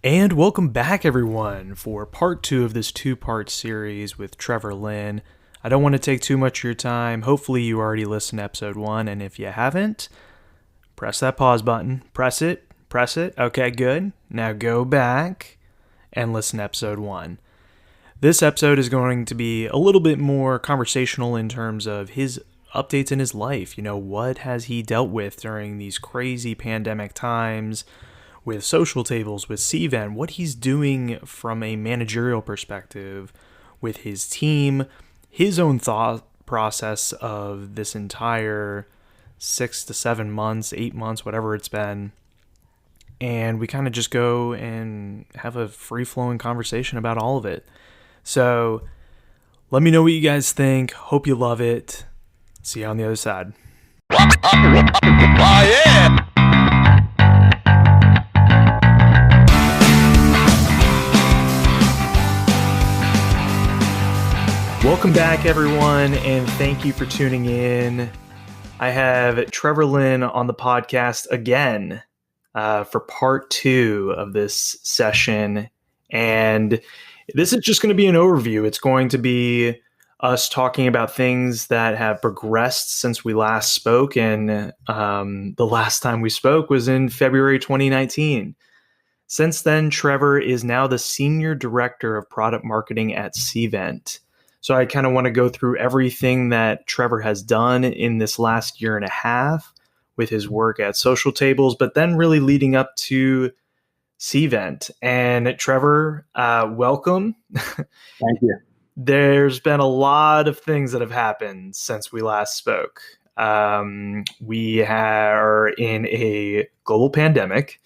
And welcome back, everyone, for part 2 of this 2-part series with Trevor Lynn. I don't want to take too much of your time. Hopefully you already listened to episode 1, and if you haven't, press that pause button. Press it. Okay, good. Now go back and listen to episode 1. This episode is going to be a little bit more conversational in terms of his updates in his life. What has he dealt with during these crazy pandemic times, with social tables, with Cvent, what he's doing from a managerial perspective with his team, his own thought process of this entire 6 to 7 months, 8 months, whatever it's been. And we kind of just go and have a free-flowing conversation about all of it. So let me know what you guys think. Hope you love it. See you on the other side. Oh, yeah! Welcome back, everyone, and thank you for tuning in. I have Trevor Lynn on the podcast again for part 2 of this session, and this is just going to be an overview. It's going to be us talking about things that have progressed since we last spoke, and the last time we spoke was in February 2019. Since then, Trevor is now the Senior Director of Product Marketing at Cvent. So I kind of want to go through everything that Trevor has done in this last year and a half with his work at Social Tables, but then really leading up to Cvent. And Trevor, welcome. Thank you. There's been a lot of things that have happened since we last spoke. We are in a global pandemic.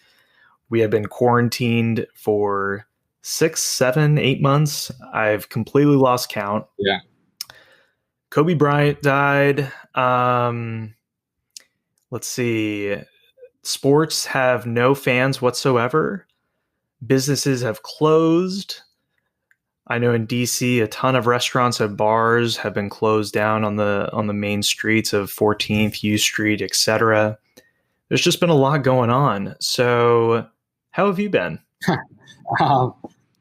We have been quarantined for 6, 7, 8 months. I've completely lost count. Yeah. Kobe Bryant died. Let's see. Sports have no fans whatsoever. Businesses have closed. I know in DC, a ton of restaurants and bars have been closed down on the main streets of 14th, U Street, etc. There's just been a lot going on. So, how have you been?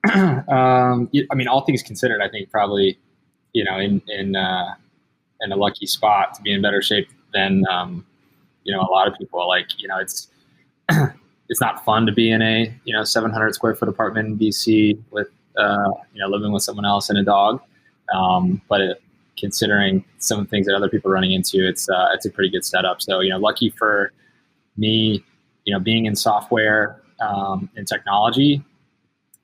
I mean, all things considered, I think probably, in a lucky spot to be in better shape than, a lot of people. It's it's not fun to be in a 700 square foot apartment in DC with living with someone else and a dog. But considering some of the things that other people are running into, it's a pretty good setup. So lucky for me, being in software and technology.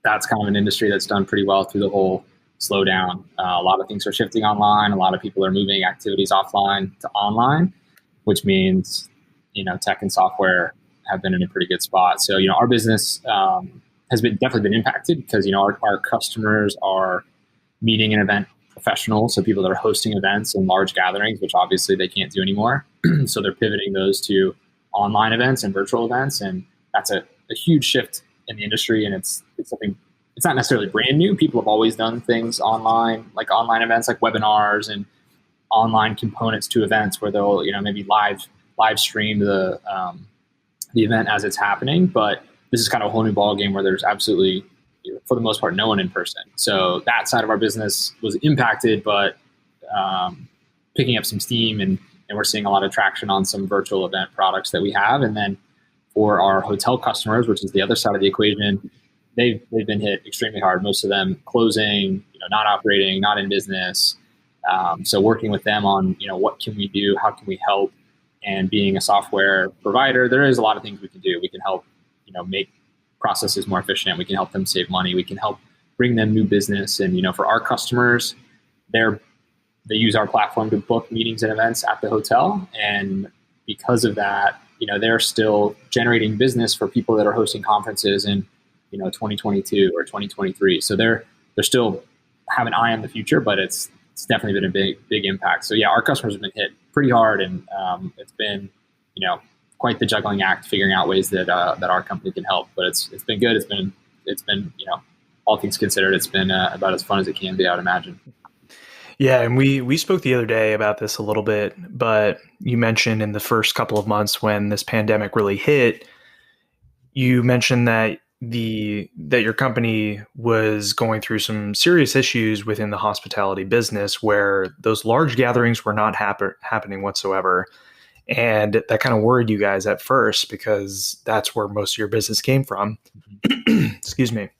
That's kind of an industry that's done pretty well through the whole slowdown. A lot of things are shifting online. A lot of people are moving activities offline to online, which means, tech and software have been in a pretty good spot. So, our business has definitely been impacted because, our customers are meeting and event professionals. So people that are hosting events and large gatherings, which obviously they can't do anymore. So they're pivoting those to online events and virtual events. And that's a huge shift in the industry, and it's something. It's not necessarily brand new. People have always done things online, like online events, like webinars and online components to events where they'll maybe live stream the event as it's happening. But this is kind of a whole new ball game where there's absolutely, for the most part, no one in person. So that side of our business was impacted, but picking up some steam, and we're seeing a lot of traction on some virtual event products that we have, and then. For our hotel customers, which is the other side of the equation, they've been hit extremely hard. Most of them closing, not operating, not in business. So working with them on, what can we do? How can we help? And being a software provider, there is a lot of things we can do. We can help, make processes more efficient. We can help them save money. We can help bring them new business. And, for our customers, they use our platform to book meetings and events at the hotel. And because of that, they're still generating business for people that are hosting conferences in, 2022 or 2023. So they're still have an eye on the future, but it's definitely been a big impact. So yeah, our customers have been hit pretty hard, and it's been, quite the juggling act, figuring out ways that our company can help. But it's been good. It's been all things considered, it's been about as fun as it can be, I would imagine. Yeah, and we spoke the other day about this a little bit, but you mentioned in the first couple of months when this pandemic really hit, you mentioned that the that your company was going through some serious issues within the hospitality business where those large gatherings were not happening whatsoever. And that kind of worried you guys at first because that's where most of your business came from. Excuse me.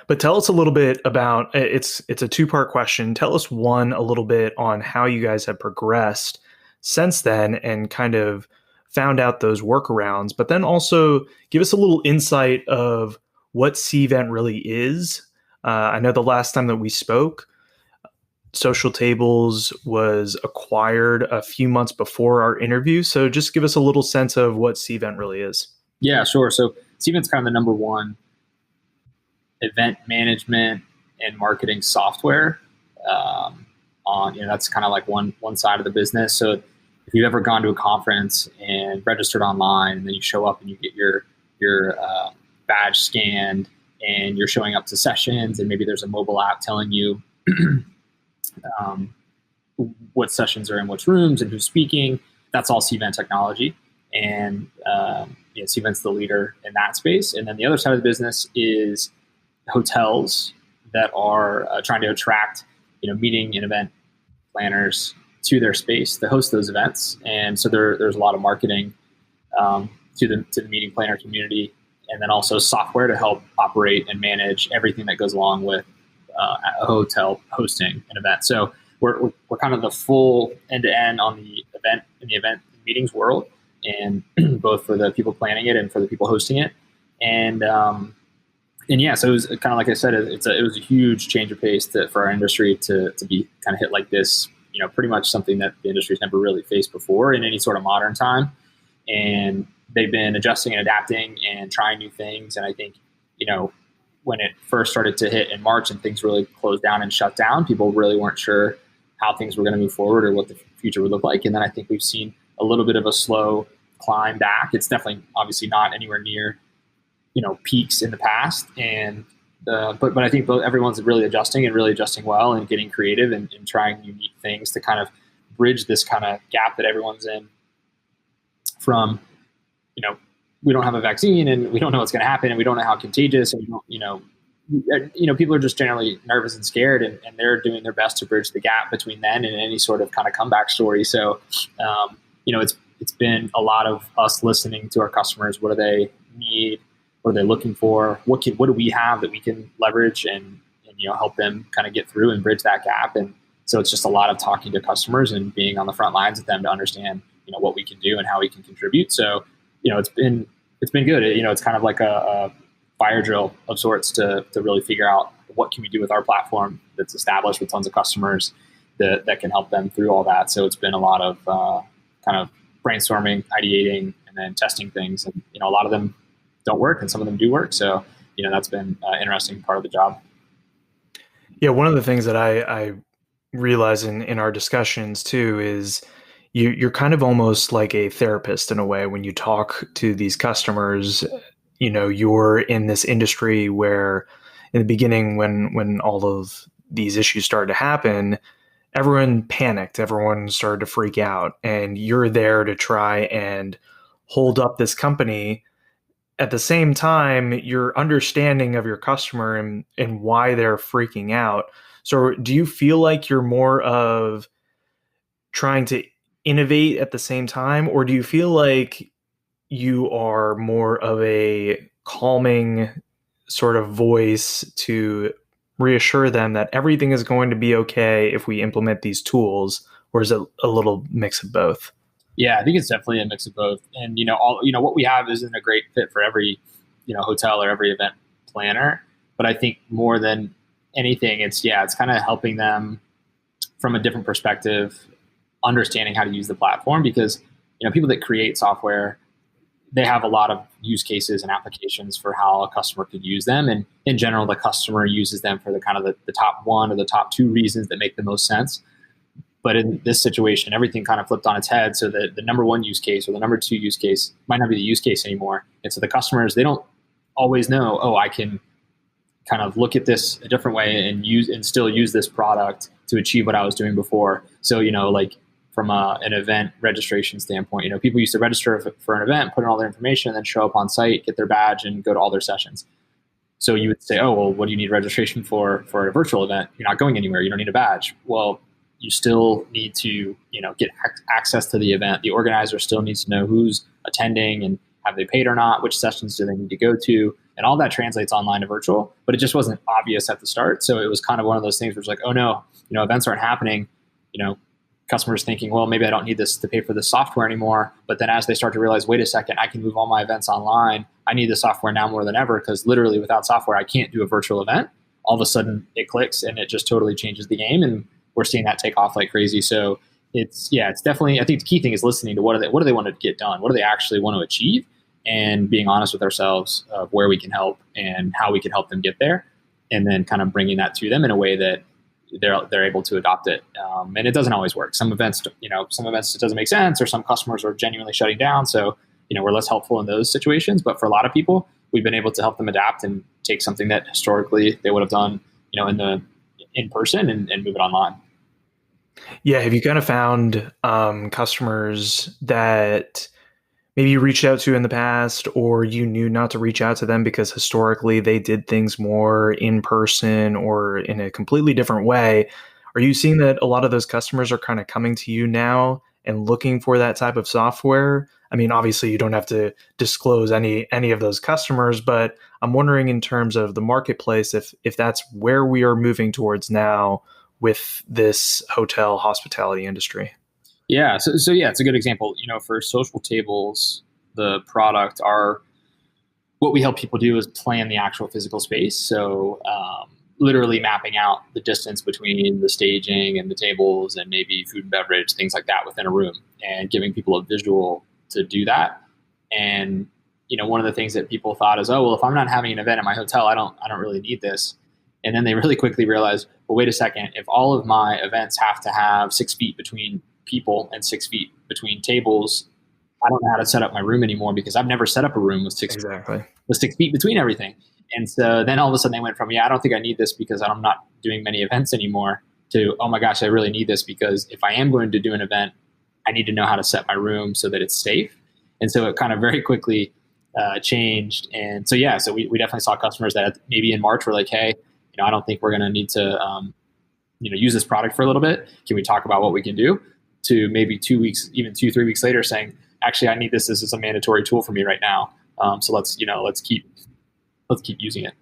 But tell us a little bit about it's a two-part question. Tell us one a little bit on how you guys have progressed since then and kind of found out those workarounds, but then also give us a little insight of what Cvent really is. I know the last time that we spoke, Social Tables was acquired a few months before our interview. So just give us a little sense of what Cvent really is. Yeah, sure. So Cvent's kind of the number one event management and marketing software. That's kind of like one side of the business. So if you've ever gone to a conference and registered online, and then you show up and you get your badge scanned, and you're showing up to sessions, and maybe there's a mobile app telling you what sessions are in which rooms and who's speaking. That's all Cvent technology, and Cvent's the leader in that space. And then the other side of the business is hotels that are trying to attract meeting and event planners to their space to host those events. And so there's a lot of marketing to the meeting planner community, and then also software to help operate and manage everything that goes along with a hotel hosting an event. So we're kind of the full end to end on the event meetings world, and both for the people planning it and for the people hosting it. And yeah, so it was kind of like I said, it was a huge change of pace for our industry to be kind of hit like this. Pretty much something that the industry's never really faced before in any sort of modern time. And they've been adjusting and adapting and trying new things. And I think, when it first started to hit in March and things really closed down and shut down, people really weren't sure how things were going to move forward or what the future would look like. And then I think we've seen a little bit of a slow climb back. It's definitely obviously not anywhere near, peaks in the past. And but I think everyone's really adjusting well and getting creative and trying unique things to kind of bridge this kind of gap that everyone's in from, we don't have a vaccine and we don't know what's going to happen and we don't know how contagious, and people are just generally nervous and scared, and they're doing their best to bridge the gap between then and any sort of kind of comeback story. So, it's been a lot of us listening to our customers. What do they need? What are they looking for? What do we have that we can leverage and help them kind of get through and bridge that gap? And so it's just a lot of talking to customers and being on the front lines with them to understand what we can do and how we can contribute. So it's been good. It's kind of like a fire drill of sorts to really figure out what can we do with our platform that's established with tons of customers that can help them through all that. So it's been a lot of kind of brainstorming, ideating, and then testing things. And a lot of them don't work and some of them do work. So that's been an interesting part of the job. Yeah, one of the things that I realize in our discussions too is you're kind of almost like a therapist in a way when you talk to these customers. You're in this industry where in the beginning when all of these issues started to happen, everyone panicked, everyone started to freak out, and you're there to try and hold up this company. At the same time, your understanding of your customer and why they're freaking out. So do you feel like you're more of trying to innovate at the same time, or do you feel like you are more of a calming sort of voice to reassure them that everything is going to be okay if we implement these tools, or is it a little mix of both? Yeah, I think it's definitely a mix of both. And what we have isn't a great fit for every hotel or every event planner. But I think more than anything, it's kind of helping them from a different perspective, understanding how to use the platform, because people that create software, they have a lot of use cases and applications for how a customer could use them. And in general, the customer uses them for the kind of the top one or the top two reasons that make the most sense. But in this situation, everything kind of flipped on its head. So the number one use case or the number two use case might not be the use case anymore. And so the customers, they don't always know, I can kind of look at this a different way and still use this product to achieve what I was doing before. So, like from an event registration standpoint. People used to register for an event, put in all their information, and then show up on site, get their badge, and go to all their sessions. So you would say, oh, well, what do you need registration for a virtual event? You're not going anywhere. You don't need a badge. Well, you still need to, get access to the event. The organizer still needs to know who's attending and have they paid or not, which sessions do they need to go to, and all that translates online to virtual. But it just wasn't obvious at the start. So it was kind of one of those things where it's like, oh no, events aren't happening. Customers thinking, well, maybe I don't need this to pay for the software anymore. But then as they start to realize, wait a second, I can move all my events online. I need the software now more than ever, because literally without software, I can't do a virtual event. All of a sudden it clicks and it just totally changes the game. And we're seeing that take off like crazy. So it's definitely, I think the key thing is listening to what do they want to get done? What do they actually want to achieve? And being honest with ourselves of where we can help and how we can help them get there. And then kind of bringing that to them in a way that they're able to adopt it. And it doesn't always work. Some events it doesn't make sense, or some customers are genuinely shutting down. So, we're less helpful in those situations. But for a lot of people, we've been able to help them adapt and take something that historically they would have done, in person and move it online. Yeah. Have you kind of found customers that maybe you reached out to in the past, or you knew not to reach out to them because historically they did things more in person or in a completely different way? Are you seeing that a lot of those customers are kind of coming to you now and looking for that type of software? I mean, obviously you don't have to disclose any of those customers, but I'm wondering in terms of the marketplace, if that's where we are moving towards now with this hotel hospitality industry. Yeah. So yeah, it's a good example. For social tables, the product what we help people do is plan the actual physical space. So literally mapping out the distance between the staging and the tables and maybe food and beverage, things like that within a room, and giving people a visual to do that. And one of the things that people thought is, oh, well, if I'm not having an event at my hotel, I don't really need this. And then they really quickly realized, well, wait a second, if all of my events have to have 6 feet between people and 6 feet between tables, I don't know how to set up my room anymore, because I've never set up a room with 6 feet between everything. And so then all of a sudden they went from, I don't think I need this because I'm not doing many events anymore, to, oh my gosh, I really need this, because if I am going to do an event, I need to know how to set my room so that it's safe. And so it kind of very quickly changed. And so, yeah, so we definitely saw customers that maybe in March were like, hey, I don't think we're going to need to, use this product for a little bit. Can we talk about what we can do? To maybe 2 weeks, even 2-3 weeks later saying, actually, I need this. This is a mandatory tool for me right now. So let's keep using it.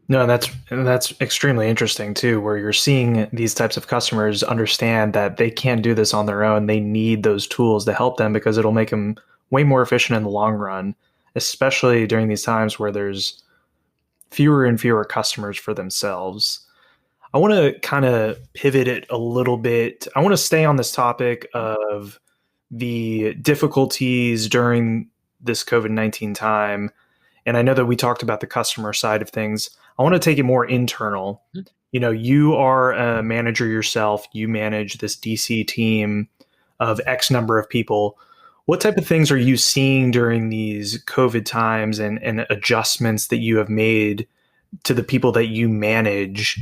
No, that's extremely interesting too, where you're seeing these types of customers understand that they can't do this on their own. They need those tools to help them, because it'll make them way more efficient in the long run, especially during these times where there's fewer and fewer customers for themselves. I want to kind of pivot it a little bit. I want to stay on this topic of the difficulties during this COVID-19 time. And I know that we talked about the customer side of things. I want to take it more internal. You are a manager yourself. You manage this DC team of X number of people. What type of things are you seeing during these COVID times and adjustments that you have made to the people that you manage?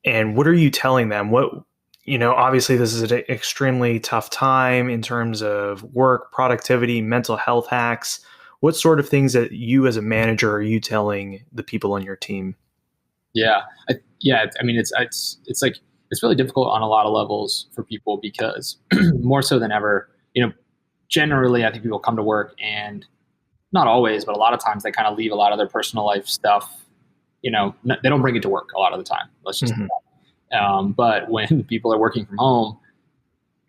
And what are you telling them? Obviously this is an extremely tough time in terms of work, productivity, mental health hacks. What sort of things that you as a manager are you telling the people on your team? Yeah. I mean, it's like, it's really difficult on a lot of levels for people, because more so than ever, generally I think people come to work, and not always, but a lot of times they kind of leave a lot of their personal life stuff. They don't bring it to work a lot of the time. Let's just, but when people are working from home,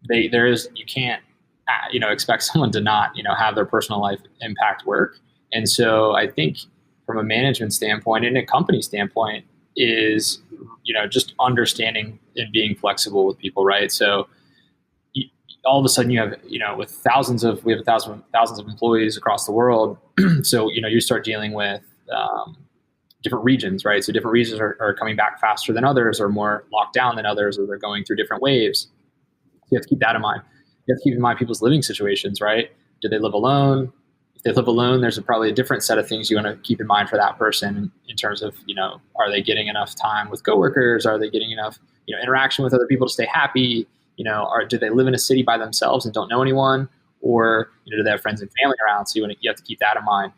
you can't, expect someone to not, have their personal life impact work. And so I think from a management standpoint and a company standpoint is, just understanding and being flexible with people, right? So all of a sudden you have, with thousands of employees across the world. So, you start dealing with different regions, right? So different regions are coming back faster than others, or more locked down than others, or they're going through different waves. You have to keep that in mind. You have to keep in mind people's living situations, right? Do they live alone? If they live alone, there's probably a different set of things you want to keep in mind for that person in terms of, are they getting enough time with coworkers? Are they getting enough, interaction with other people to stay happy? Do they live in a city by themselves and don't know anyone, or do they have friends and family around? So you have to keep that in mind.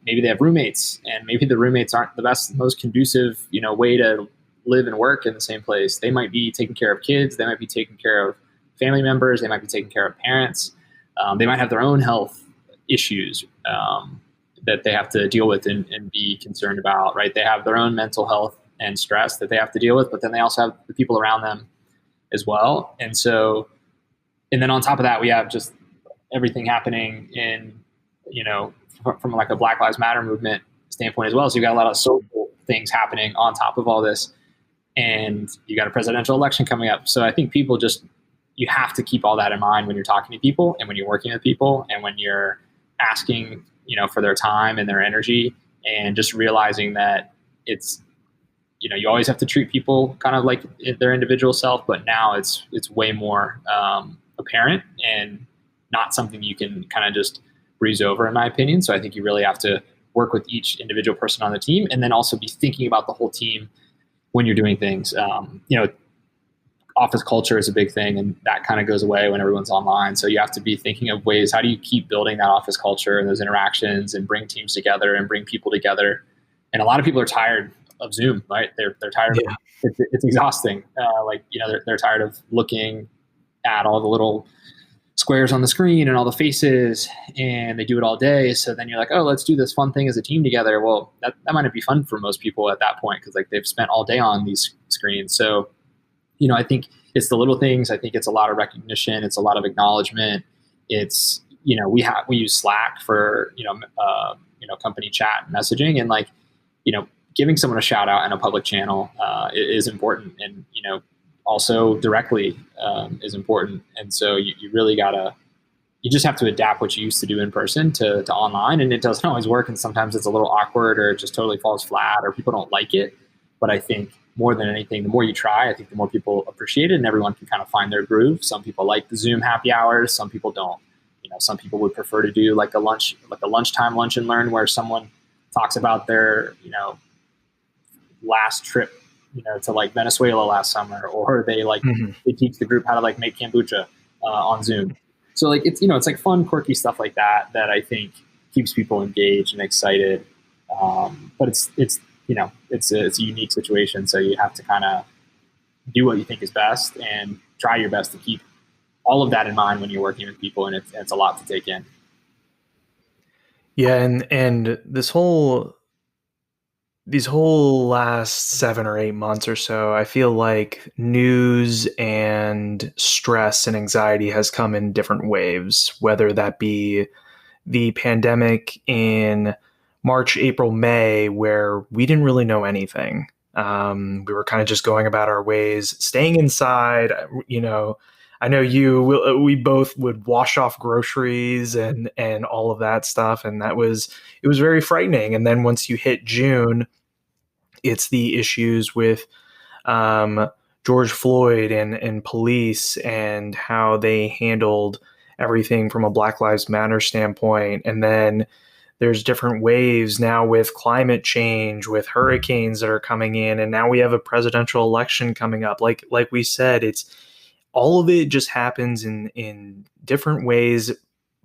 Maybe they have roommates, and maybe the roommates aren't the best, most conducive, way to live and work in the same place. They might be taking care of kids. They might be taking care of family members. They might be taking care of parents. They might have their own health issues that they have to deal with and be concerned about, right? They have their own mental health and stress that they have to deal with, but then they also have the people around them as well. And then on top of that, we have just everything happening from like a Black Lives Matter movement standpoint as well. So you got a lot of social things happening on top of all this, and you got a presidential election coming up. So I think you have to keep all that in mind when you're talking to people and when you're working with people and when you're asking, for their time and their energy, and just realizing that it's, you always have to treat people kind of like their individual self, but now it's way more apparent and not something you can kind of just breeze over, in my opinion. So I think you really have to work with each individual person on the team, and then also be thinking about the whole team when you're doing things. Office culture is a big thing, and that kind of goes away when everyone's online. So you have to be thinking of ways, how do you keep building that office culture and those interactions and bring teams together and bring people together? And a lot of people are tired of Zoom, right? They're tired of it's exhausting. They're tired of looking at all the little squares on the screen and all the faces, and they do it all day. So then you're like, oh, let's do this fun thing as a team together. Well, that might not be fun for most people at that point, because like they've spent all day on these screens. So I think it's the little things. I think it's a lot of recognition. It's a lot of acknowledgement. It's, we use Slack for, company chat messaging, and giving someone a shout out in a public channel is important. And, also directly is important. And so you really you just have to adapt what you used to do in person to online. And it doesn't always work. And sometimes it's a little awkward, or it just totally falls flat, or people don't like it. But I think more than anything, the more you try, I think the more people appreciate it, and everyone can kind of find their groove. Some people like the Zoom happy hours. Some people don't. Some people would prefer to do like a lunchtime lunch and learn, where someone talks about their, last trip, to like Venezuela last summer, or they they teach the group how to like make kombucha on Zoom. So like it's it's like fun, quirky stuff like that I think keeps people engaged and excited. But it's a unique situation, so you have to kind of do what you think is best and try your best to keep all of that in mind when you're working with people, and it's a lot to take in. Yeah, and these whole last 7 or 8 months or so, I feel like news and stress and anxiety has come in different waves, whether that be the pandemic in March, April, May, where we didn't really know anything. We were kind of just going about our ways, staying inside. I know we both would wash off groceries and all of that stuff, and it was very frightening. And then once you hit June, it's the issues with George Floyd and police, and how they handled everything from a Black Lives Matter standpoint. And then there's different waves now with climate change, with hurricanes that are coming in, and now we have a presidential election coming up. Like we said, it's all of it just happens in different ways.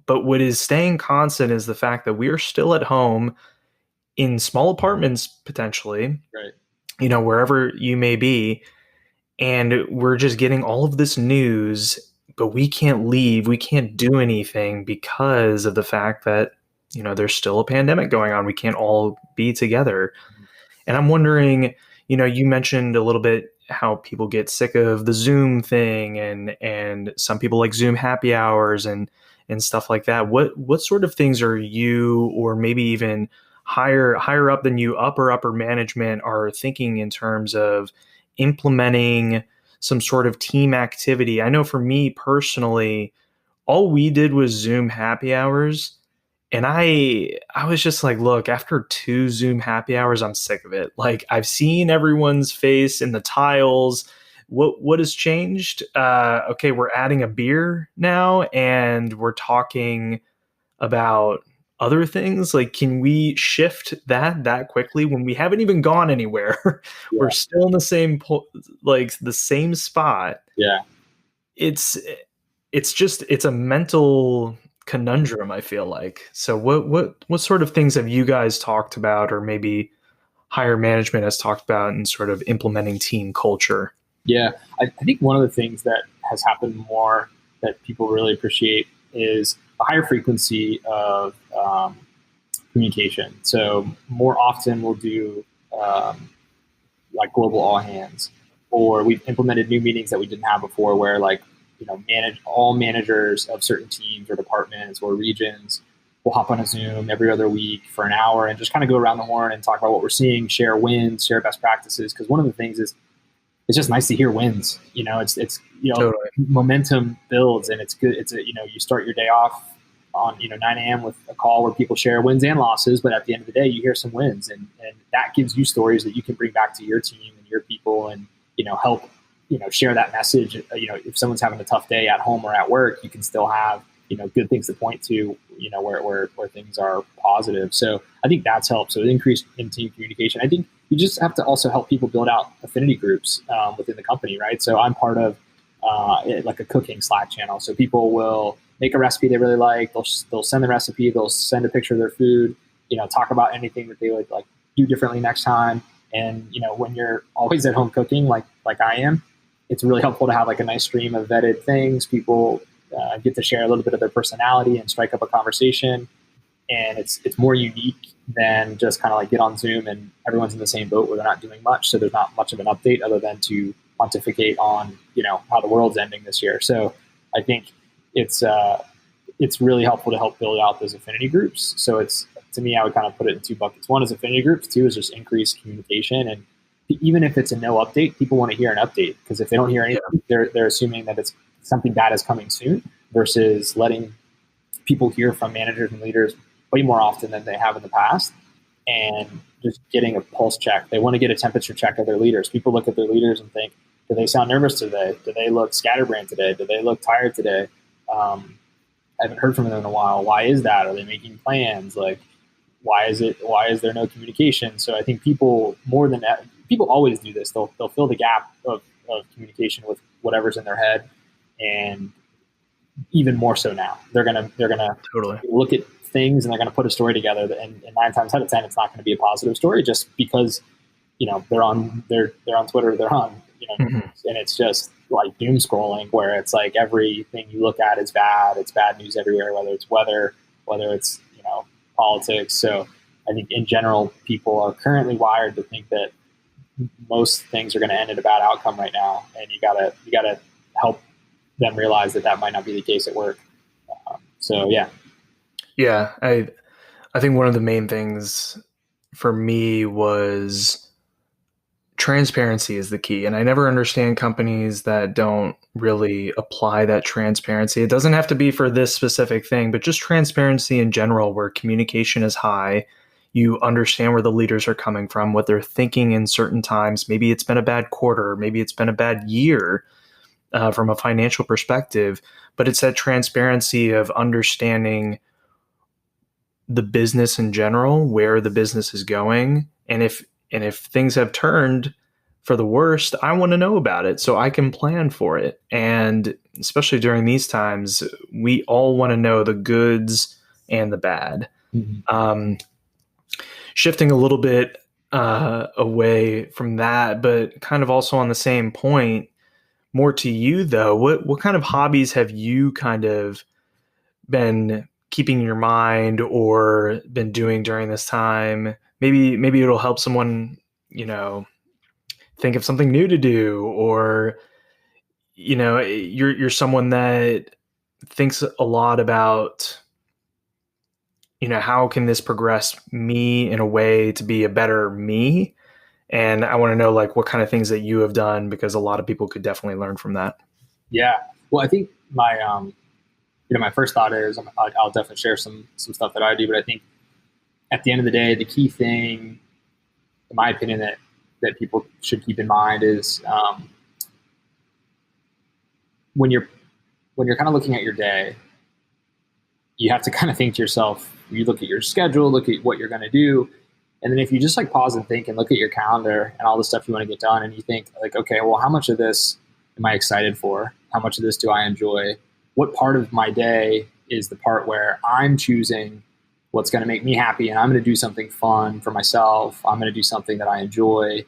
But what is staying constant is the fact that we are still at home in small apartments, potentially, right, wherever you may be, and we're just getting all of this news, but we can't leave, we can't do anything because of the fact that there's still a pandemic going on. We can't all be together. And I'm wondering, you mentioned a little bit how people get sick of the Zoom thing, and some people like Zoom happy hours and stuff like that. What sort of things are you, or maybe even higher up than you, upper management, are thinking in terms of implementing some sort of team activity? I know for me personally, all we did was Zoom happy hours. And I was just like, look, after 2 Zoom happy hours, I'm sick of it. Like, I've seen everyone's face in the tiles. What has changed? Okay, we're adding a beer now, and we're talking about other things. Like, can we shift that quickly when we haven't even gone anywhere? Yeah. We're still in the same the same spot. Yeah. it's it's a mental conundrum, I feel like. So what sort of things have you guys talked about, or maybe higher management has talked about in sort of implementing team culture? Yeah, I think one of the things that has happened more that people really appreciate is a higher frequency of communication. So more often we'll do like global all hands, or we've implemented new meetings that we didn't have before, where like manage all managers of certain teams or departments or regions will hop on a Zoom every other week for an hour and just kind of go around the horn and talk about what we're seeing, share wins, share best practices. Because one of the things is it's just nice to hear wins. It's Totally. momentum builds, and it's good. You start your day off on 9 a.m. with a call where people share wins and losses, but at the end of the day, you hear some wins, and that gives you stories that you can bring back to your team and your people, and help share that message. If someone's having a tough day at home or at work, you can still have good things to point to, where things are positive. So I think that's helped. So increase in team communication. I think you just have to also help people build out affinity groups within the company, right? So I'm part of like a cooking Slack channel. So people will make a recipe they really like. They'll send the recipe. They'll send a picture of their food. Talk about anything that they would like do differently next time. And when you're always at home cooking, like I am, it's really helpful to have like a nice stream of vetted things. People get to share a little bit of their personality and strike up a conversation. And it's more unique than just kind of like get on Zoom and everyone's in the same boat where they're not doing much. So there's not much of an update other than to pontificate on how the world's ending this year. So I think it's really helpful to help build out those affinity groups. So it's, to me, I would kind of put it in two buckets. One is affinity groups. Two is just increased communication. And even if it's a no update, people want to hear an update, because if they don't hear anything, they're assuming that it's something bad is coming soon, versus letting people hear from managers and leaders way more often than they have in the past, and just getting a pulse check. They want to get a temperature check of their leaders. People look at their leaders and think, do they sound nervous today? Do they look scatterbrained today? Do they look tired today? I haven't heard from them in a while. Why is that? Are they making plans? Like, why is there no communication? So I think people, more than that, people always do this. They'll fill the gap of communication with whatever's in their head, and even more so now. They're gonna Totally. look at things and they're gonna put a story together, and 9 times out of 10, it's not going to be a positive story, just because they're on Twitter, they're on Mm-hmm. and it's just like doom scrolling, where it's like everything you look at is bad. It's bad news everywhere, whether it's weather, whether it's politics. So I think in general, people are currently wired to think that most things are going to end in a bad outcome right now, and you gotta help them realize that might not be the case at work. So Yeah, I think one of the main things for me was transparency is the key. And I never understand companies that don't really apply that transparency. It doesn't have to be for this specific thing, but just transparency in general, where communication is high. You understand where the leaders are coming from, what they're thinking in certain times. Maybe it's been a bad quarter, maybe it's been a bad year from a financial perspective, but it's that transparency of understanding the business in general, where the business is going. And if things have turned for the worst, I want to know about it so I can plan for it. And especially during these times, we all want to know the goods and the bad. Mm-hmm. Shifting a little bit away from that, but kind of also on the same point, more to you though, what kind of hobbies have you kind of been keeping in your mind or been doing during this time? Maybe it'll help someone, think of something new to do, or you're someone that thinks a lot about how can this progress me in a way to be a better me. And I want to know like what kind of things that you have done, because a lot of people could definitely learn from that. Yeah. Well, I think my my first thought is I'll definitely share some stuff that I do, but I think at the end of the day, the key thing, in my opinion, that people should keep in mind is when you're kind of looking at your day, you have to kind of think to yourself, you look at your schedule, look at what you're going to do. And then if you just like pause and think and look at your calendar and all the stuff you want to get done, and you think like, okay, well, how much of this am I excited for? How much of this do I enjoy? What part of my day is the part where I'm choosing what's going to make me happy, and I'm going to do something fun for myself. I'm going to do something that I enjoy.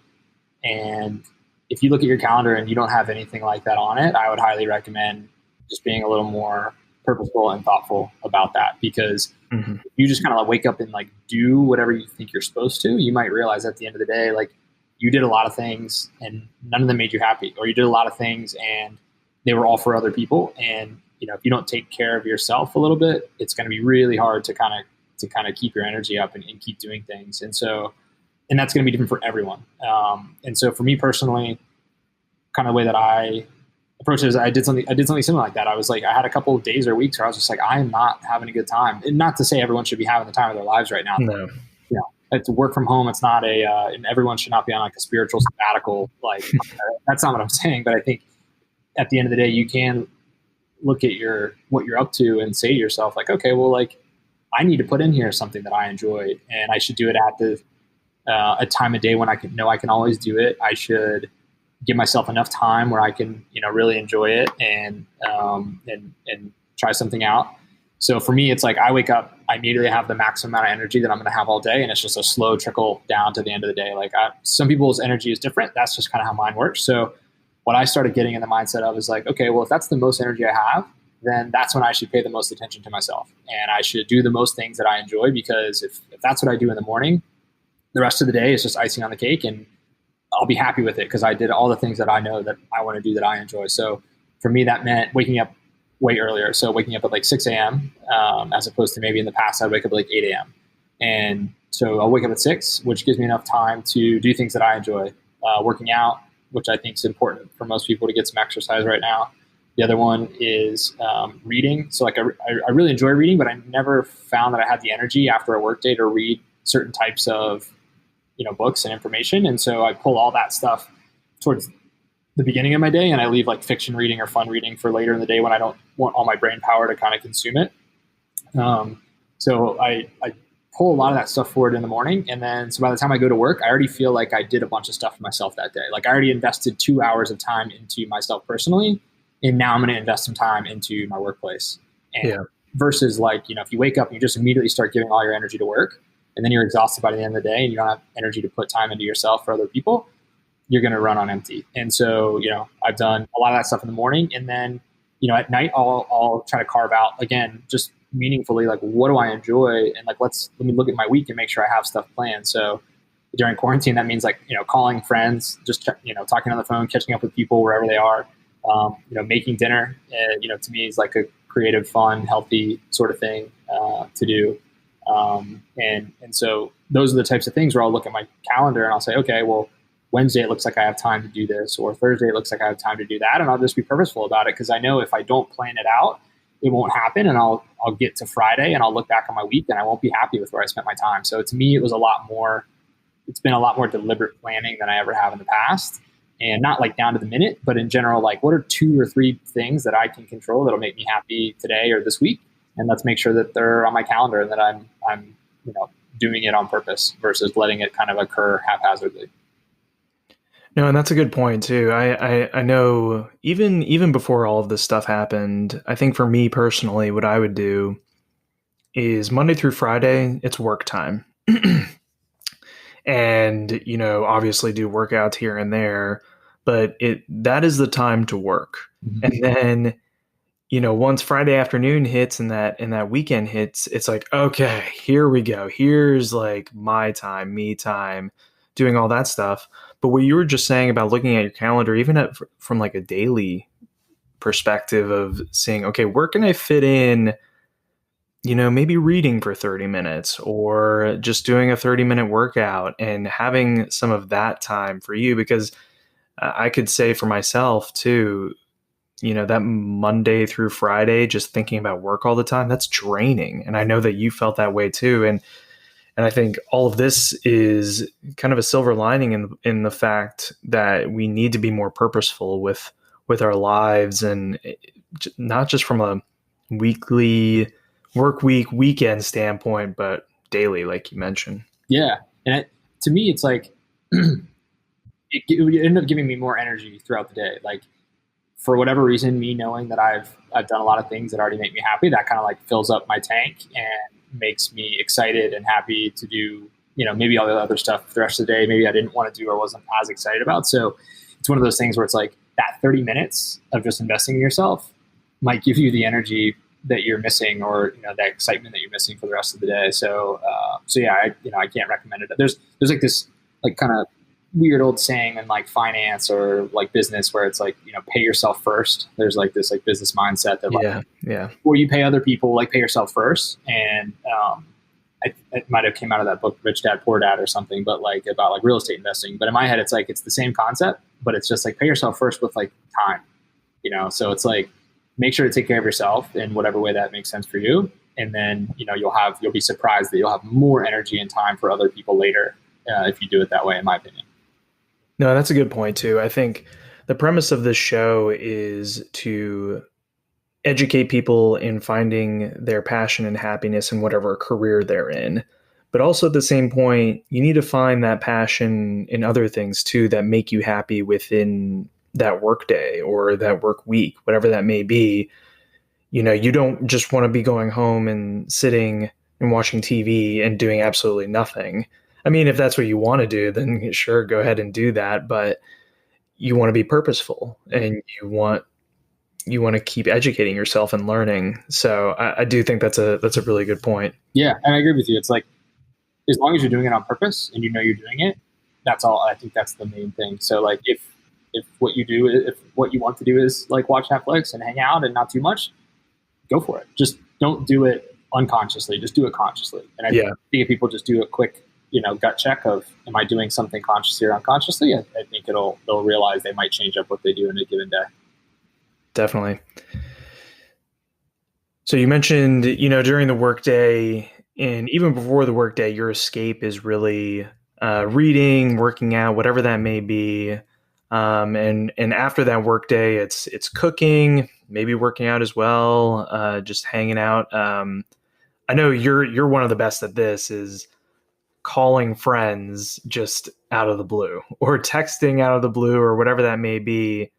And if you look at your calendar and you don't have anything like that on it, I would highly recommend just being a little more purposeful and thoughtful about that, because Mm-hmm. if you just kind of like wake up and like do whatever you think you're supposed to, you might realize at the end of the day, like you did a lot of things and none of them made you happy, or you did a lot of things and they were all for other people. And if you don't take care of yourself a little bit, it's going to be really hard to kind of keep your energy up and keep doing things. And that's going to be different for everyone. And so for me personally, kind of the way that I approach it is I did something similar like that. I was like, I had a couple of days or weeks where I was just like, I am not having a good time. And not to say everyone should be having the time of their lives right now. No. It's work from home. It's not and everyone should not be on like a spiritual sabbatical. Like that's not what I'm saying. But I think at the end of the day, you can look at what you're up to and say to yourself, like, okay, well, like I need to put in here something that I enjoy, and I should do it at a time of day when I can always do it. I should give myself enough time where I can, really enjoy it and try something out. So for me, it's like I wake up, I immediately have the maximum amount of energy that I'm going to have all day, and it's just a slow trickle down to the end of the day. Like some people's energy is different. That's just kind of how mine works. So what I started getting in the mindset of is like, okay, well, if that's the most energy I have, then that's when I should pay the most attention to myself, and I should do the most things that I enjoy, because if that's what I do in the morning, the rest of the day is just icing on the cake, and I'll be happy with it because I did all the things that I know that I want to do that I enjoy. So for me, that meant waking up way earlier. So waking up at like 6 a.m. As opposed to maybe in the past, I'd wake up at like 8 a.m. And so I'll wake up at 6, which gives me enough time to do things that I enjoy. Working out, which I think is important for most people to get some exercise right now. The other one is reading. So like I really enjoy reading, but I never found that I had the energy after a work day to read certain types of books and information. And so I pull all that stuff towards the beginning of my day, and I leave like fiction reading or fun reading for later in the day when I don't want all my brain power to kind of consume it. So I pull a lot of that stuff forward in the morning. And then, so by the time I go to work, I already feel like I did a bunch of stuff for myself that day. Like I already invested 2 hours of time into myself personally, and now I'm going to invest some time into my workplace. And versus like, if you wake up and you just immediately start giving all your energy to work, and then you're exhausted by the end of the day and you don't have energy to put time into yourself or other people, you're going to run on empty. And so, I've done a lot of that stuff in the morning. And then, at night, I'll try to carve out, again, just meaningfully, like, what do I enjoy? And like, let me look at my week and make sure I have stuff planned. So during quarantine, that means like, calling friends, just, talking on the phone, catching up with people wherever they are, making dinner, to me is like a creative, fun, healthy sort of thing to do. And so those are the types of things where I'll look at my calendar and I'll say, okay, well, Wednesday, it looks like I have time to do this, or Thursday, it looks like I have time to do that. And I'll just be purposeful about it, because I know if I don't plan it out, it won't happen. And I'll get to Friday and I'll look back on my week and I won't be happy with where I spent my time. So to me, it's been a lot more deliberate planning than I ever have in the past. And not like down to the minute, but in general, like what are 2 or 3 things that I can control that'll make me happy today or this week? And let's make sure that they're on my calendar and that I'm doing it on purpose versus letting it kind of occur haphazardly. No, and that's a good point too. I know even before all of this stuff happened, I think for me personally, what I would do is Monday through Friday, it's work time. And, obviously do workouts here and there, but that is the time to work. Mm-hmm. And then, once Friday afternoon hits and that weekend hits, it's like, okay, here we go. Here's like my time, me time, doing all that stuff. But what you were just saying about looking at your calendar, even from like a daily perspective of seeing, okay, where can I fit in, maybe reading for 30 minutes or just doing a 30-minute workout, and having some of that time for you, because I could say for myself too, that Monday through Friday, just thinking about work all the time, that's draining. And I know that you felt that way too. And I think all of this is kind of a silver lining in the fact that we need to be more purposeful with our lives, and not just from a weekly work weekend standpoint, but daily, like you mentioned. Yeah. And to me, it's like, it would end up giving me more energy throughout the day. Like for whatever reason, me knowing that I've done a lot of things that already make me happy, that kind of like fills up my tank and makes me excited and happy to do, maybe all the other stuff for the rest of the day. Maybe I didn't want to do or wasn't as excited about. So it's one of those things where it's like that 30 minutes of just investing in yourself might give you the energy that you're missing, or that excitement that you're missing for the rest of the day. So yeah, I can't recommend it. There's like this like kind of weird old saying in like finance or like business where it's like, pay yourself first. There's like this like business mindset that like, before you pay other people, like pay yourself first. And it might have came out of that book Rich Dad Poor Dad or something, but like about like real estate investing. But in my head, it's like it's the same concept, but it's just like pay yourself first with like time. So it's like make sure to take care of yourself in whatever way that makes sense for you, and then you'll be surprised that you'll have more energy and time for other people later if you do it that way, in my opinion. No, that's a good point too. I think the premise of this show is to educate people in finding their passion and happiness in whatever career they're in. But also at the same point, you need to find that passion in other things too that make you happy within that work day or that work week, whatever that may be. You don't just want to be going home and sitting and watching TV and doing absolutely nothing. I mean, if that's what you want to do, then sure, go ahead and do that. But you want to be purposeful, and you want to keep educating yourself and learning. So I do think that's a really good point. Yeah, and I agree with you. It's like as long as you're doing it on purpose and you're doing it, that's all. I think that's the main thing. So like if what you want to do is like watch Netflix and hang out and not too much, go for it. Just don't do it unconsciously. Just do it consciously. And I think if people just do a quick, gut check of, am I doing something consciously or unconsciously? I think they'll realize they might change up what they do in a given day. Definitely. So you mentioned, during the workday and even before the workday, your escape is really reading, working out, whatever that may be. And after that workday, it's cooking, maybe working out as well, just hanging out. I know you're one of the best at this, is calling friends just out of the blue or texting out of the blue or whatever that may be.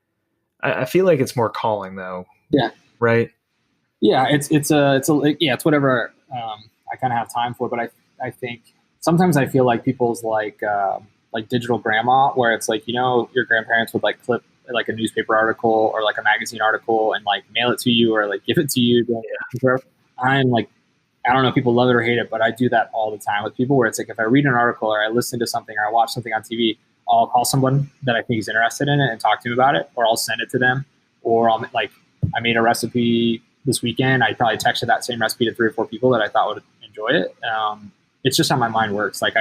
I feel like it's more calling though. Yeah. Right. Yeah. It's whatever I kind of have time for, but I think sometimes I feel like people's like digital grandma, where it's like, your grandparents would like clip like a newspaper article or like a magazine article and like mail it to you or like give it to you. Yeah. I'm like, I don't know if people love it or hate it, but I do that all the time with people, where it's like if I read an article or I listen to something or I watch something on TV, I'll call someone that I think is interested in it and talk to them about it, or I'll send it to them, or I made a recipe this weekend. I probably texted that same recipe to 3 or 4 people that I thought would enjoy it. It's just how my mind works. Like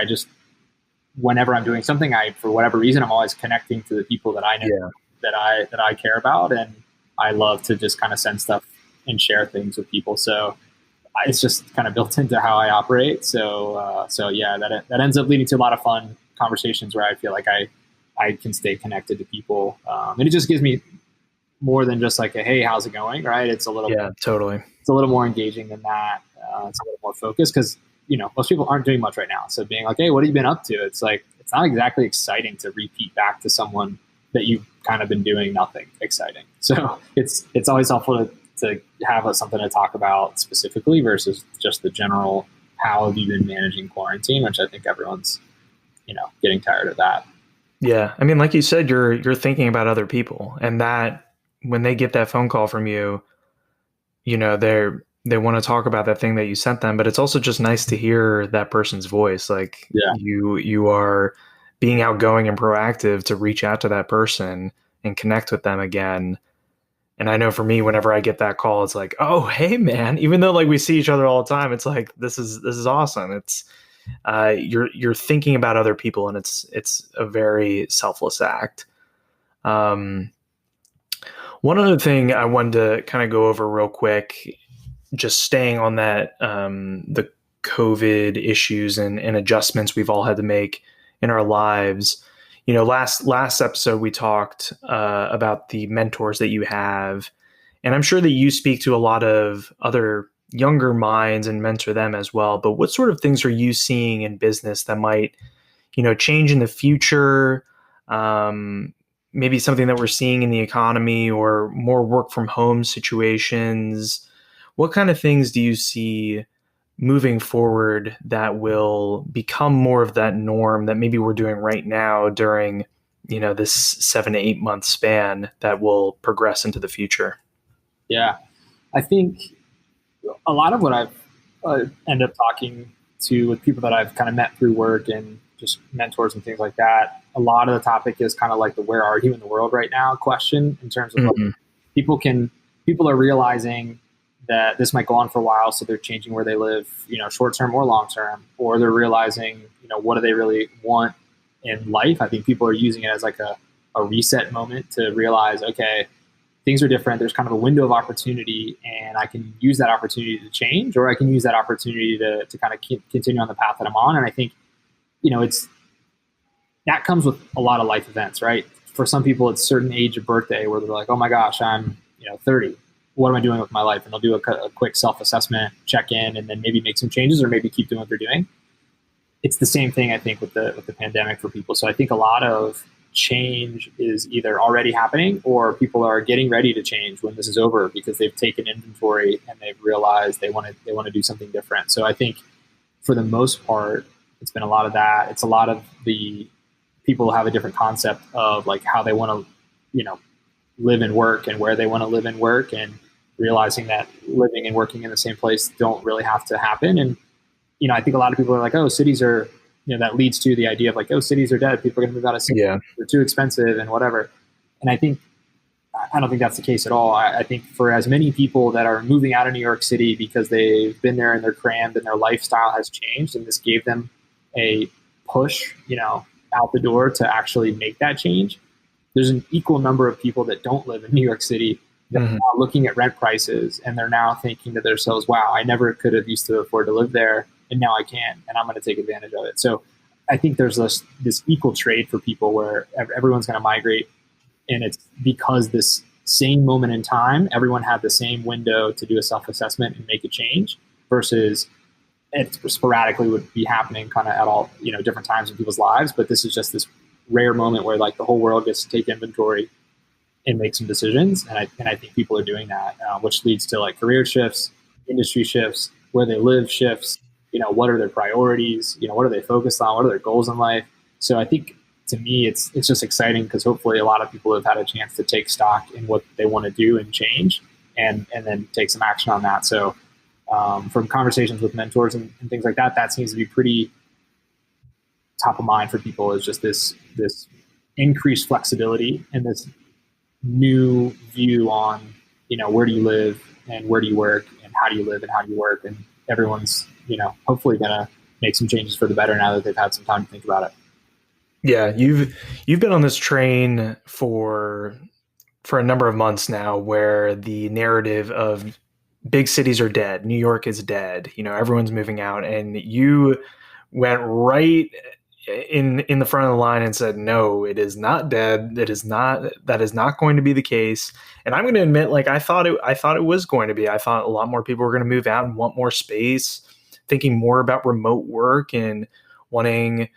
whenever I'm doing something, for whatever reason, I'm always connecting to the people that I know that I care about. And I love to just kind of send stuff and share things with people. So it's just kind of built into how I operate. So yeah, that ends up leading to a lot of fun conversations where I feel like I can stay connected to people. And it just gives me more than just like a, hey, how's it going? Right. It's a little, totally. It's a little more engaging than that. It's a little more focused because, most people aren't doing much right now. So being like, hey, what have you been up to? It's like, it's not exactly exciting to repeat back to someone that you've kind of been doing nothing exciting. So it's always helpful to have something to talk about specifically versus just the general, how have you been managing quarantine, which I think everyone's, getting tired of that. Yeah. I mean, like you said, you're thinking about other people, and that when they get that phone call from you, they want to talk about that thing that you sent them, but it's also just nice to hear that person's voice. Like you are being outgoing and proactive to reach out to that person and connect with them again. And I know for me, whenever I get that call, it's like, oh, hey man, even though like we see each other all the time, it's like, this is awesome. It's, you're thinking about other people, and it's a very selfless act. One other thing I wanted to kind of go over real quick, just staying on that, the COVID issues and adjustments we've all had to make in our lives. Last episode we talked about the mentors that you have, and I'm sure that you speak to a lot of other younger minds and mentor them as well. But what sort of things are you seeing in business that might, change in the future? maybe something that we're seeing in the economy or more work from home situations? What kind of things do you see moving forward that will become more of that norm that maybe we're doing right now during, this 7 to 8 month span that will progress into the future? Yeah, I think a lot of what I've end up talking to with people that I've kind of met through work and just mentors and things like that, a lot of the topic is kind of like the "where are you in the world right now" question, in terms of like, Mm-hmm. people are realizing that this might go on for a while, so they're changing where they live, short term or long term, or they're realizing, what do they really want in life. I think people are using it as like a reset moment to realize, okay, things are different. There's kind of a window of opportunity, and I can use that opportunity to change, or I can use that opportunity to kind of continue on the path that I'm on. And I think, it's that comes with a lot of life events, right? For some people, it's a certain age of birthday where they're like, oh my gosh, I'm 30. What am I doing with my life? And they'll do a quick self-assessment, check in, and then maybe make some changes, or maybe keep doing what they're doing. It's the same thing, I think, with the pandemic for people. So I think a lot of change is either already happening, or people are getting ready to change when this is over, because they've taken inventory and they've realized they want to do something different. So I think for the most part, it's been a lot of that. It's a lot of the people have a different concept of like how they want to, live and work, and where they want to live and work, and realizing that living and working in the same place don't really have to happen. And, I think a lot of people are like, oh, cities are, that leads to the idea of like, oh, cities are dead. People are going to move out of cities. Yeah. They're too expensive and whatever. And I don't think that's the case at all. I think for as many people that are moving out of New York City because they've been there and they're crammed and their lifestyle has changed, and this gave them a push, out the door to actually make that change, there's an equal number of people that don't live in New York City that are now looking at rent prices, and they're now thinking to themselves, wow, I never could have used to afford to live there, and now I can, and I'm going to take advantage of it. So I think there's this equal trade for people where everyone's going to migrate, and it's because this same moment in time, everyone had the same window to do a self-assessment and make a change, versus it sporadically would be happening kind of at all, different times in people's lives. But this is just this rare moment where like the whole world gets to take inventory and make some decisions. And I think people are doing that, which leads to like career shifts, industry shifts, where they live shifts, what are their priorities, what are they focused on, what are their goals in life. So I think, to me, it's just exciting, because hopefully a lot of people have had a chance to take stock in what they want to do and change, and then take some action on that. So from conversations with mentors and things like that, that seems to be pretty top of mind for people, is just this increased flexibility and this new view on, where do you live and where do you work and how do you live and how do you work. And everyone's, hopefully going to make some changes for the better now that they've had some time to think about it. Yeah, you've been on this train for a number of months now, where the narrative of big cities are dead, New York is dead, everyone's moving out, and you went right in the front of the line and said, no, it is not dead. That is not going to be the case. And I'm going to admit, like, I thought it was going to be. I thought a lot more people were going to move out and want more space, thinking more about remote work and wanting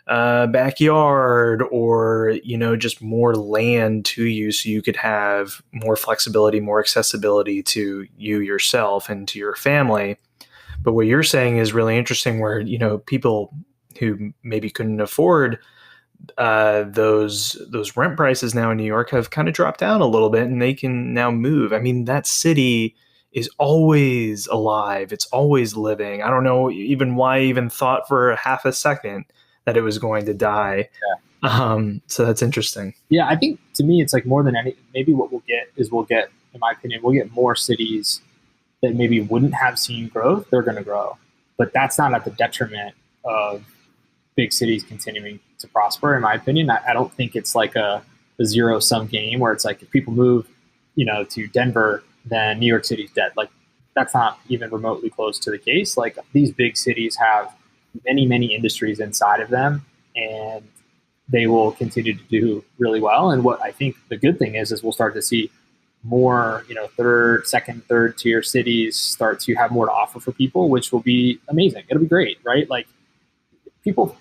backyard, or just more land to you, so you could have more flexibility, more accessibility to you yourself and to your family. But what you're saying is really interesting, where people who maybe couldn't afford those rent prices now in New York have kind of dropped down a little bit, and they can now move. I mean, that city is always alive. It's always living. I don't know even why I even thought for half a second that it was going to die. Yeah. So that's interesting. Yeah, I think, to me, it's like more than any, maybe what we'll get, in my opinion, we'll get more cities that maybe wouldn't have seen growth. They're going to grow, but that's not at the detriment of big cities continuing to prosper, in my opinion. I don't think it's like a zero-sum game where it's like, if people move, to Denver, then New York City's dead. Like, that's not even remotely close to the case. Like, these big cities have many, many industries inside of them, and they will continue to do really well. And what I think the good thing is we'll start to see more, second, third tier cities start to have more to offer for people, which will be amazing. It'll be great, right? Like, people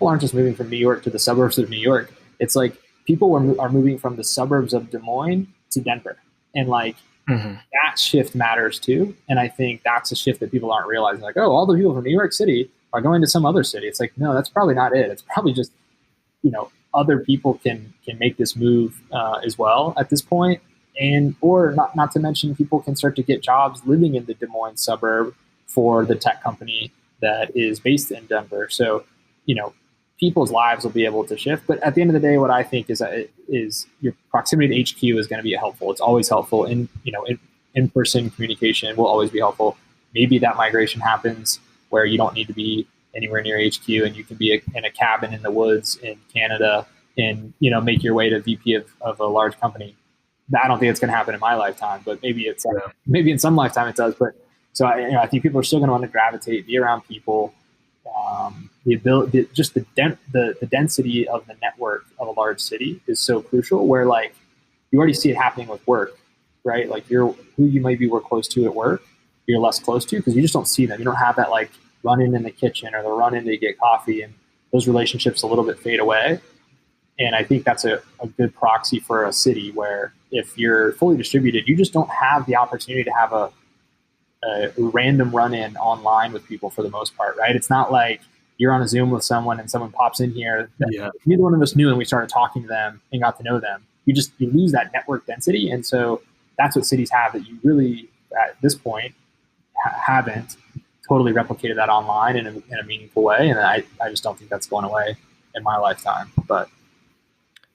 aren't just moving from New York to the suburbs of New York. It's like people are moving from the suburbs of Des Moines to Denver, and like Hmm. that shift matters too. And I think that's a shift that people aren't realizing. Like, oh, all the people from New York City are going to some other city. It's like, no, that's probably not it. It's probably just, other people can make this move as well at this point. And or not to mention, people can start to get jobs living in the Des Moines suburb for the tech company that is based in Denver. So, you know, people's lives will be able to shift. But at the end of the day, what I think is that is your proximity to HQ is going to be helpful. It's always helpful. In-person communication will always be helpful. Maybe that migration happens where you don't need to be anywhere near HQ and you can be in a cabin in the woods in Canada and, make your way to VP of a large company. I don't think it's going to happen in my lifetime, but maybe in some lifetime it does. But so I think people are still going to want to gravitate, be around people. The ability, just the density of the network of a large city is so crucial. Where like you already see it happening with work, right? Like who you maybe work close to at work, you're less close to because you just don't see them. You don't have that like run in the kitchen or the run in to get coffee, and those relationships a little bit fade away. And I think that's a good proxy for a city where if you're fully distributed, you just don't have the opportunity to have a random run in online with people for the most part, right? It's not like you're on a Zoom with someone and someone pops in here that neither one of us knew and we started talking to them and got to know them. You lose that network density. And so that's what cities have that you really, at this point, haven't totally replicated that online in a meaningful way. And I just don't think that's going away in my lifetime. But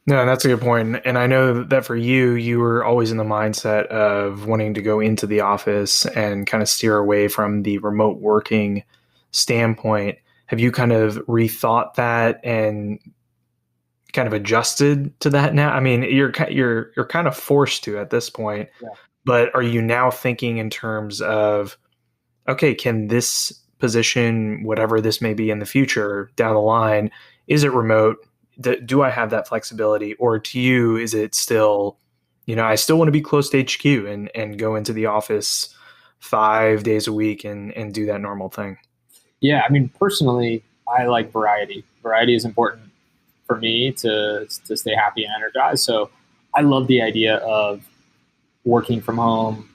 No, that's a good point. And I know that for you, you were always in the mindset of wanting to go into the office and kind of steer away from the remote working standpoint. Have you kind of rethought that and kind of adjusted to that now? I mean, you're kind of forced to at this point, yeah. but are you now thinking in terms of, okay, can this position, whatever this may be in the future down the line, is it remote? Do I have that flexibility? Or to you, is it still, I still want to be close to HQ and go into the office 5 days a week and do that normal thing? Yeah, I mean, personally, I like variety. Variety is important for me to stay happy and energized. So I love the idea of working from home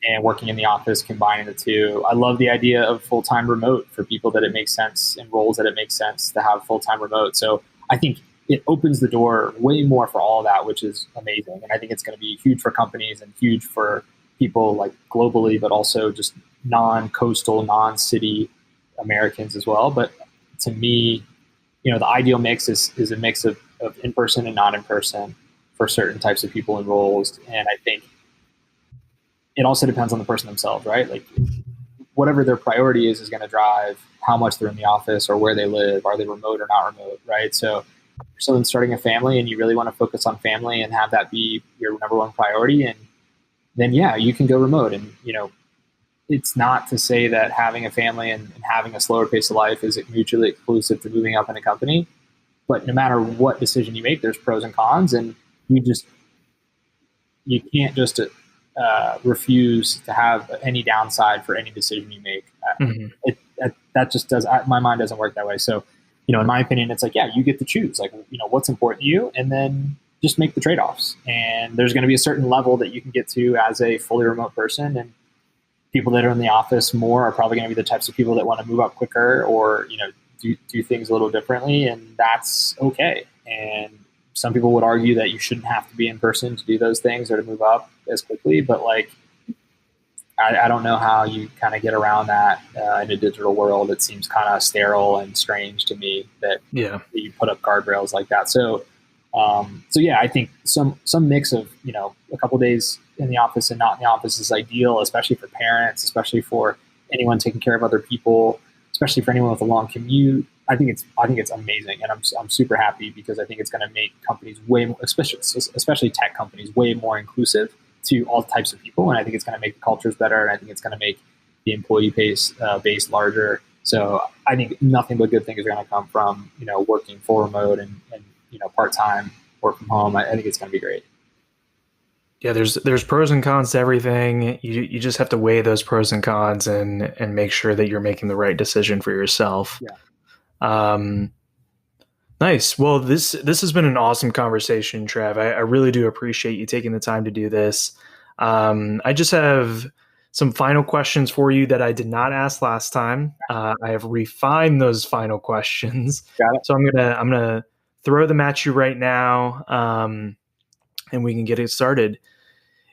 and working in the office, combining the two. I love the idea of full-time remote for people that it makes sense and roles that it makes sense to have full-time remote. So I think it opens the door way more for all of that, which is amazing. And I think it's going to be huge for companies and huge for people like globally, but also just non-coastal, non-city Americans as well. But to me, the ideal mix is a mix of in-person and not in-person for certain types of people and roles. And I think it also depends on the person themselves, right? Like whatever their priority is going to drive how much they're in the office or where they live. Are they remote or not remote, right? So if someone's starting a family and you really want to focus on family and have that be your number one priority, and then yeah, you can go remote. And it's not to say that having a family and having a slower pace of life is mutually exclusive to moving up in a company. But no matter what decision you make, there's pros and cons, and you can't just refuse to have any downside for any decision you make. That just my mind doesn't work that way. So, in my opinion, it's like, yeah, you get to choose, like, what's important to you, and then just make the trade-offs. And there's going to be a certain level that you can get to as a fully remote person, and people that are in the office more are probably going to be the types of people that want to move up quicker or, do things a little differently, and that's okay. And some people would argue that you shouldn't have to be in person to do those things or to move up as quickly, but like, I don't know how you kind of get around that in a digital world. It seems kind of sterile and strange to me that you put up guardrails like that. So yeah, I think some mix of, a couple of days in the office and not in the office is ideal, especially for parents, especially for anyone taking care of other people, especially for anyone with a long commute. I think it's amazing, and I'm super happy because I think it's going to make companies way more, especially tech companies, way more inclusive to all types of people, and I think it's going to make the cultures better, and I think it's going to make the employee base larger. So I think nothing but good things are going to come from working full remote and part time work from home. I think it's going to be great. Yeah, there's pros and cons to everything. You just have to weigh those pros and cons and make sure that you're making the right decision for yourself. Yeah. Nice. Well, this has been an awesome conversation, Trev. I really do appreciate you taking the time to do this. I just have some final questions for you that I did not ask last time. I have refined those final questions, Got it. so I'm gonna throw them at you right now, and we can get it started.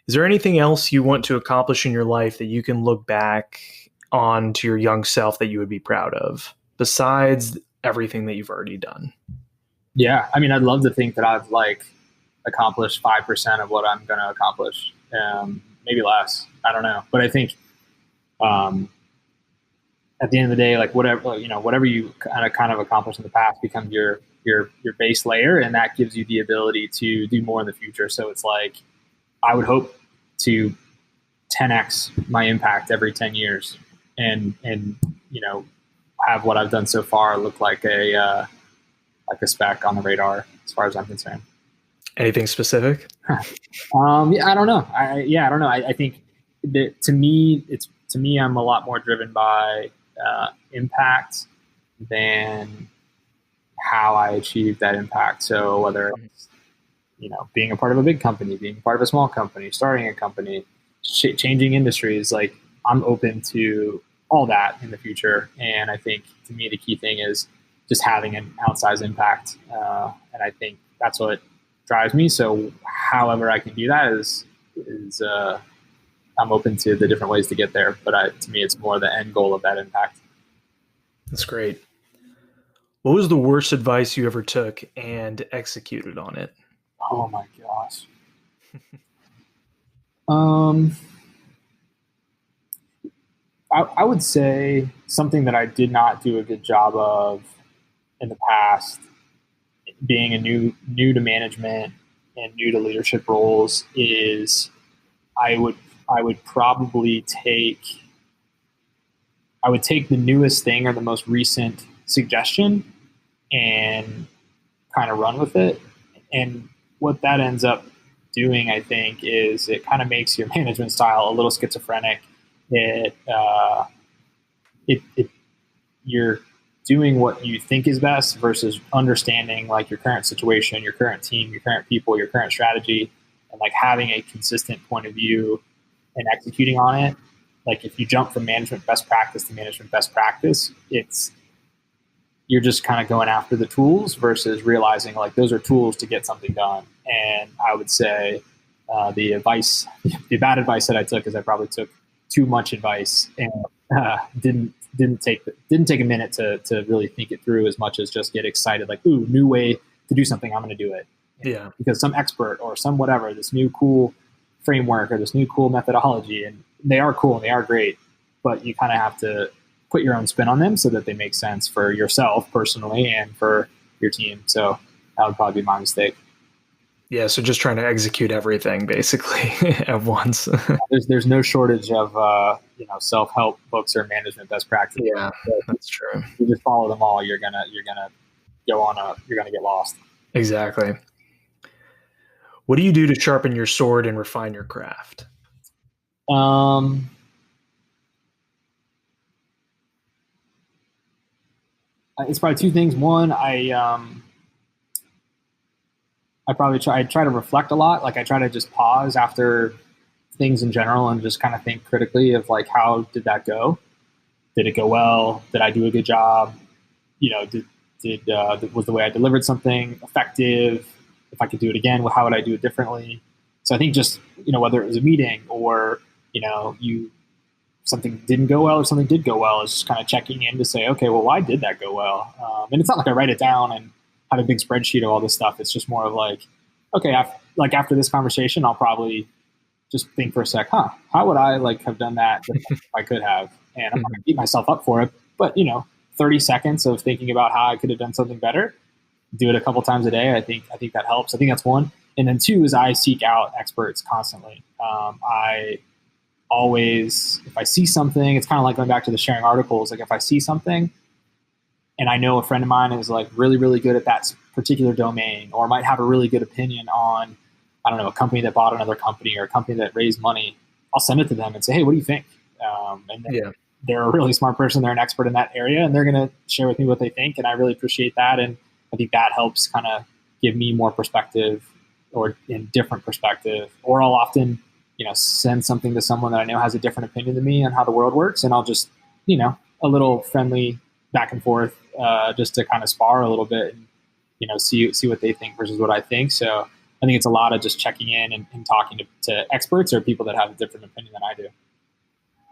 Is there anything else you want to accomplish in your life that you can look back on to your young self that you would be proud of, besides everything that you've already done? Yeah, I mean, I'd love to think that I've like accomplished 5% of what I'm going to accomplish. Maybe less. I don't know, but I think um, at the end of the day, like whatever you kind of accomplish in the past becomes your base layer, and that gives you the ability to do more in the future. So it's like I would hope to 10x my impact every 10 years, and have what I've done so far look like a speck on the radar as far as I'm concerned. Anything specific? Yeah, I don't know. I don't know. I think that to me, I'm a lot more driven by impact than how I achieve that impact. So whether it's, being a part of a big company, being part of a small company, starting a company, changing industries, like I'm open to all that in the future. And I think to me, the key thing is just having an outsized impact. And I think that's what drives me. So however I can do that is I'm open to the different ways to get there. But to me, it's more the end goal of that impact. That's great. What was the worst advice you ever took and executed on it? Oh my gosh. Um, I would say something that I did not do a good job of in the past, being a new to management and new to leadership roles, is I would I would probably take the newest thing or the most recent suggestion and kind of run with it. And what that ends up doing, I think, is it kind of makes your management style a little schizophrenic. It you're doing what you think is best versus understanding like your current situation, your current team, your current people, your current strategy, and like having a consistent point of view and executing on it. Like if you jump from management best practice to management best practice, you're just kind of going after the tools versus realizing like those are tools to get something done. And I would say the bad advice that I took is I probably took too much advice and didn't take a minute to really think it through as much as just get excited like, ooh, new way to do something, I'm going to do it. Yeah. Because some expert or some whatever, this new cool framework or this new cool methodology, and they are cool and they are great, but you kind of have to put your own spin on them so that they make sense for yourself personally and for your team. So that would probably be my mistake. Yeah, so just trying to execute everything basically at once. There's no shortage of self-help books or management best practices. Yeah, that's true. If you just follow them all, you're gonna you're gonna get lost. Exactly. What do you do to sharpen your sword and refine your craft? It's probably two things. One, I try to reflect a lot. Like I try to just pause after things in general and just kind of think critically of like, how did that go? Did it go well? Did I do a good job? Was the way I delivered something effective? If I could do it again, well, how would I do it differently? So I think just, whether it was a meeting or, something didn't go well or something did go well, is just kind of checking in to say, okay, well, why did that go well? And it's not like I write it down and have a big spreadsheet of all this stuff. It's just more of like, okay, after this conversation, I'll probably just think for a sec, how would I like have done that if I could have? And I'm not going to beat myself up for it, but 30 seconds of thinking about how I could have done something better, do it a couple times a day. I think that helps. I think that's one. And then two is I seek out experts constantly. I always, if I see something, it's kind of like going back to the sharing articles. Like if I see something and I know a friend of mine is like really, really good at that particular domain, or might have a really good opinion on, I don't know, a company that bought another company or a company that raised money, I'll send it to them and say, hey, what do you think? And they're a really smart person. They're an expert in that area, and they're going to share with me what they think. And I really appreciate that. And I think that helps kind of give me more perspective or in different perspective. Or I'll often, send something to someone that I know has a different opinion than me on how the world works, and I'll just, a little friendly back and forth, just to kind of spar a little bit and, see what they think versus what I think. So I think it's a lot of just checking in and talking to experts or people that have a different opinion than I do.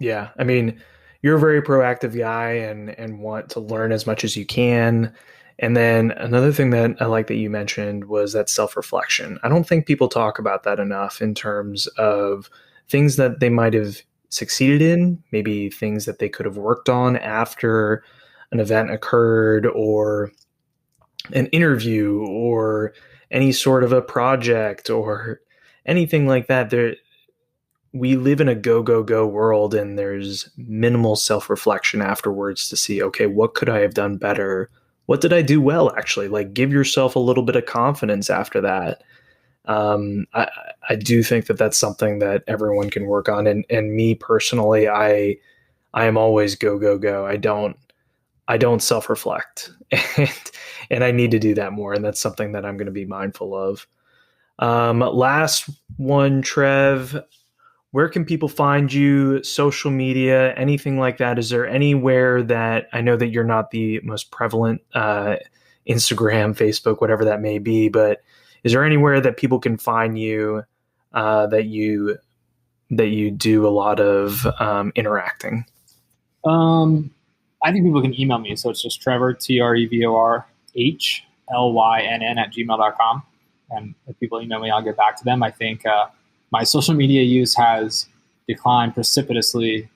Yeah. I mean, you're a very proactive guy and want to learn as much as you can. And then another thing that I like that you mentioned was that self-reflection. I don't think people talk about that enough in terms of things that they might have succeeded in, maybe things that they could have worked on after an event occurred, or an interview, or any sort of a project, or anything like that. We live in a go, go, go world, and there's minimal self-reflection afterwards to see, okay, what could I have done better? What did I do well, actually? Like, give yourself a little bit of confidence after that. I do think that that's something that everyone can work on. And me personally, I am always go, go, go. I don't self-reflect, and I need to do that more. And that's something that I'm going to be mindful of. Last one, Trev, where can people find you? Social media, anything like that? Is there anywhere that, I know that you're not the most prevalent, Instagram, Facebook, whatever that may be, but is there anywhere that people can find you, that you do a lot of interacting? I think people can email me. So it's just Trevor, TrevorHlynn @gmail.com. And if people email me, I'll get back to them. I think my social media use has declined precipitously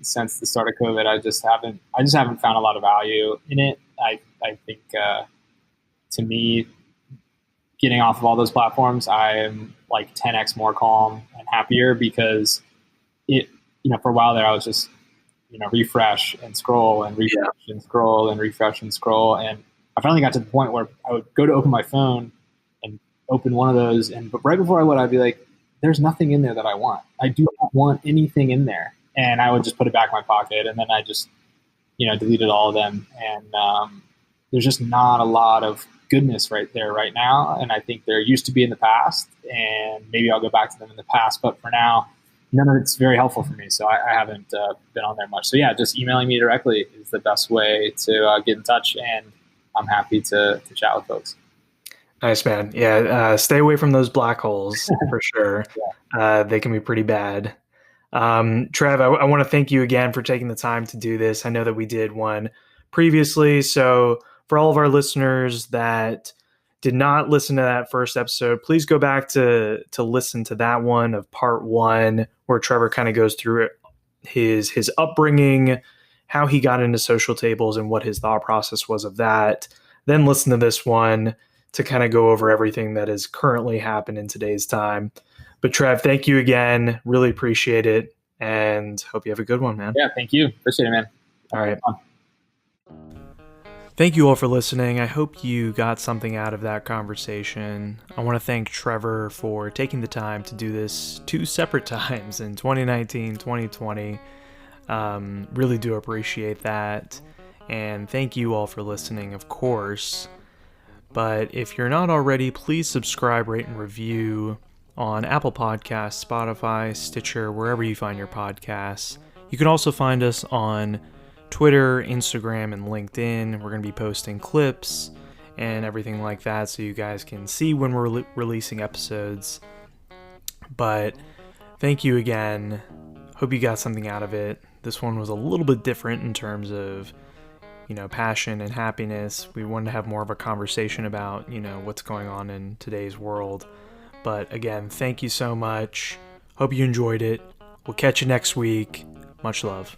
since the start of COVID. I just haven't found a lot of value in it. I think to me, getting off of all those platforms, I am like 10x more calm and happier, because for a while there, I was just refresh and scroll and refresh and scroll and refresh and scroll. And I finally got to the point where I would go to open my phone and open one of those. But right before I would, I'd be like, there's nothing in there that I want. I do not want anything in there. And I would just put it back in my pocket. And then I just, deleted all of them. And there's just not a lot of goodness right there right now. And I think there used to be in the past, and maybe I'll go back to them in the past. But for now, none of it's very helpful for me. So I haven't been on there much. So yeah, just emailing me directly is the best way to get in touch. And I'm happy to chat with folks. Nice, man. Yeah. Stay away from those black holes for sure. Yeah. They can be pretty bad. Trev, I want to thank you again for taking the time to do this. I know that we did one previously. So for all of our listeners that did not listen to that first episode, please go back to listen to that one of part 1, where Trevor kind of goes through his upbringing, how he got into social tables, and what his thought process was of that. Then listen to this one to kind of go over everything that has currently happened in today's time. But Trev, thank you again. Really appreciate it, and hope you have a good one, man. Yeah, thank you. Appreciate it, man. All right. Thank you all for listening. I hope you got something out of that conversation. I want to thank Trevor for taking the time to do this 2 separate times in 2019, 2020. Really do appreciate that. And thank you all for listening, of course. But if you're not already, please subscribe, rate, and review on Apple Podcasts, Spotify, Stitcher, wherever you find your podcasts. You can also find us on Twitter, Instagram, and LinkedIn. We're going to be posting clips and everything like that, so you guys can see when we're releasing episodes. But thank you again. Hope you got something out of it. This one was a little bit different in terms of, passion and happiness. We wanted to have more of a conversation about, what's going on in today's world. But again, thank you so much. Hope you enjoyed it. We'll catch you next week. Much love.